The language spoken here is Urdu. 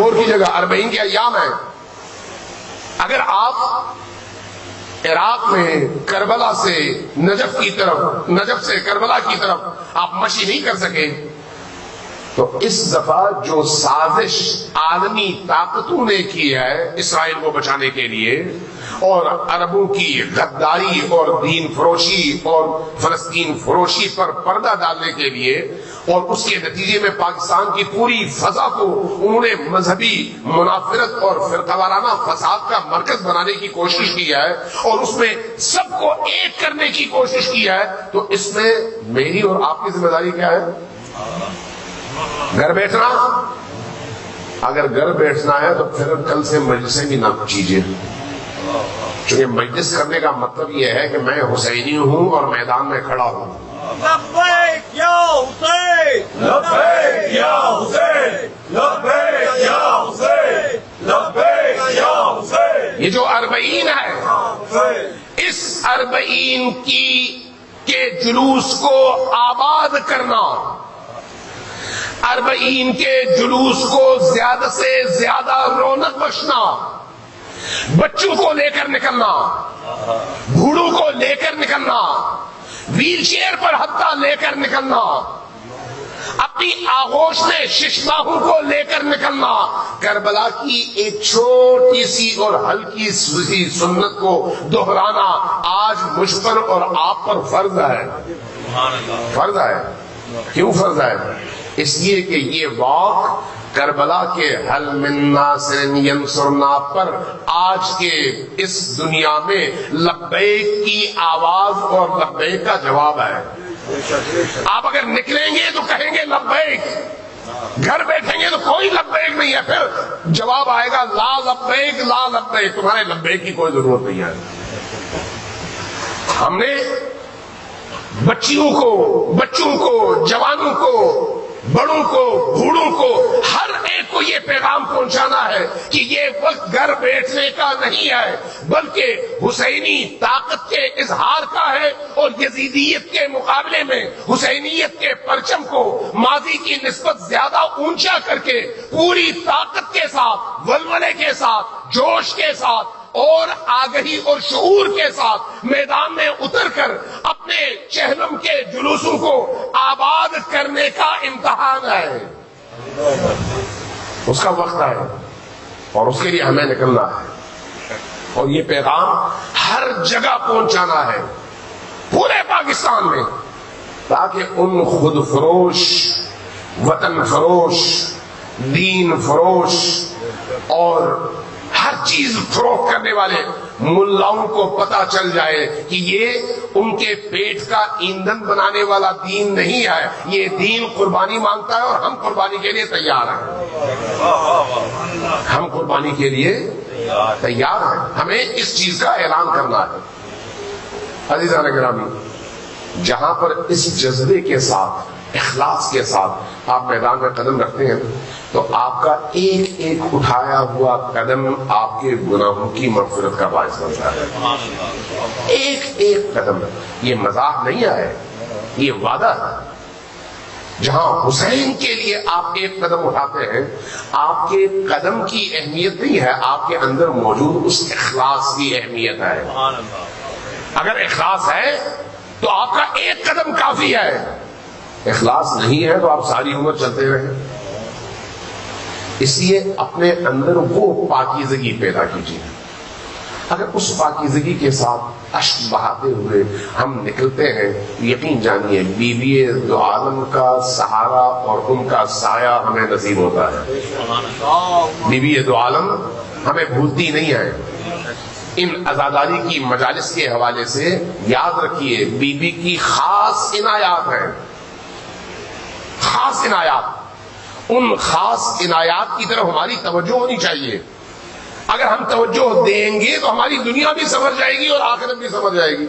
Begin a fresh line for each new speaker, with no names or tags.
ظہور کی جگہ 40 کے ایام ہیں. اگر آپ عراق میں کربلا سے نجف کی طرف، نجف سے کربلا کی طرف آپ مشی نہیں کر سکے، تو اس دفعہ جو سازش عالمی طاقتوں نے کی ہے اسرائیل کو بچانے کے لیے، اور عربوں کی غداری اور دین فروشی اور فلسطین فروشی پر پردہ ڈالنے کے لیے، اور اس کے نتیجے میں پاکستان کی پوری فضا کو انہوں نے مذہبی منافرت اور فرقہ وارانہ فساد کا مرکز بنانے کی کوشش کی ہے، اور اس میں سب کو ایک کرنے کی کوشش کی ہے، تو اس میں میری اور آپ کی ذمہ داری کیا ہے؟ گھر بیٹھنا. اگر گھر بیٹھنا ہے تو پھر کل سے مجلسیں بھی نہ کیجیے، چونکہ مجلس کرنے کا مطلب یہ ہے کہ میں حسینی ہوں اور میدان میں کھڑا ہوں.
لبیک یا حسین، لبیک یا حسین، لبیک یا حسین، لبیک یا حسین.
یہ جو 40 ہے، اس 40 کے جلوس کو آباد کرنا، 40 کے جلوس کو زیادہ سے زیادہ رونق بخشنا، بچوں کو لے کر نکلنا، بوڑھوں کو لے کر نکلنا، ویل چیئر پر حتیٰ لے کر نکلنا، اپنی آغوش میں ششباہوں کو لے کر نکلنا، کربلا کی ایک چھوٹی سی اور ہلکی سی سنت کو دہرانا آج مجھ پر اور آپ پر فرض ہے. فرض ہے. کیوں فرض ہے؟ اس لیے کہ یہ واقع کربلا کے حل من ناصر ینصرنا پر آج کے اس دنیا میں لبیک کی آواز اور لبیک کا جواب ہے. آپ اگر نکلیں گے تو کہیں گے لبیک، گھر بیٹھیں گے تو کوئی لبیک نہیں ہے، پھر جواب آئے گا لا لبیک لا لبیک. تمہارے لبیک کی کوئی ضرورت نہیں ہے. ہم نے بچوں کو، جوانوں کو، بڑوں کو، بوڑھوں کو، ہر ایک کو یہ پیغام پہنچانا ہے کہ یہ وقت گھر بیٹھنے کا نہیں ہے، بلکہ حسینی طاقت کے اظہار کا ہے، اور یزیدیت کے مقابلے میں حسینیت کے پرچم کو ماضی کی نسبت زیادہ اونچا کر کے پوری طاقت کے ساتھ، ولولے کے ساتھ، جوش کے ساتھ اور آگہی اور شعور کے ساتھ میدان میں اتر کر اپنے چہلم کے جلوسوں کو آباد کرنے کا امتحان ہے. اس کا وقت ہے اور اس کے لیے ہمیں نکلنا ہے، اور یہ پیغام ہر جگہ پہنچانا ہے پورے پاکستان میں، تاکہ ان خود فروش، وطن فروش، دین فروش اور ہر چیز فروخت کرنے والے ملاؤں کو پتا چل جائے کہ یہ ان کے پیٹ کا ایندھن بنانے والا دین نہیں ہے، یہ دین قربانی مانگتا ہے، اور ہم قربانی کے لیے تیار ہیں. ہم قربانی کے لیے تیار ہیں. ہمیں اس چیز کا اعلان کرنا ہے. عزیزان گرامی، جہاں پر اس جذبے کے ساتھ، اخلاص کے ساتھ آپ میدان میں قدم رکھتے ہیں، تو آپ کا ایک ایک اٹھایا ہوا قدم آپ کے گناہوں کی مغفرت کا باعث بنتا ہے. ایک ایک قدم. یہ مذاق نہیں ہے، یہ وعدہ ہے. جہاں حسین کے لیے آپ ایک قدم اٹھاتے ہیں، آپ کے قدم کی اہمیت نہیں ہے، آپ کے اندر موجود اس اخلاص کی اہمیت ہے. اگر اخلاص ہے تو آپ کا ایک قدم کافی ہے. اخلاص نہیں ہے تو آپ ساری عمر چلتے رہیں. اس لیے اپنے اندر وہ پاکیزگی پیدا کیجیے. اگر اس پاکیزگی کے ساتھ اشک بہاتے ہوئے ہم نکلتے ہیں، یقین جانیے بی بی دو عالم کا سہارا اور ان کا سایہ ہمیں نصیب ہوتا ہے. بی بی دو عالم ہمیں بھولتی نہیں ہے. ان عزاداری کی مجالس کے حوالے سے یاد رکھیے، بی بی کی خاص عنایات ہیں، خاص عنایات. ان خاص عنایات کی طرف ہماری توجہ ہونی چاہیے. اگر ہم توجہ دیں گے تو ہماری دنیا بھی سنور جائے گی اور آخرت بھی سنور جائے گی.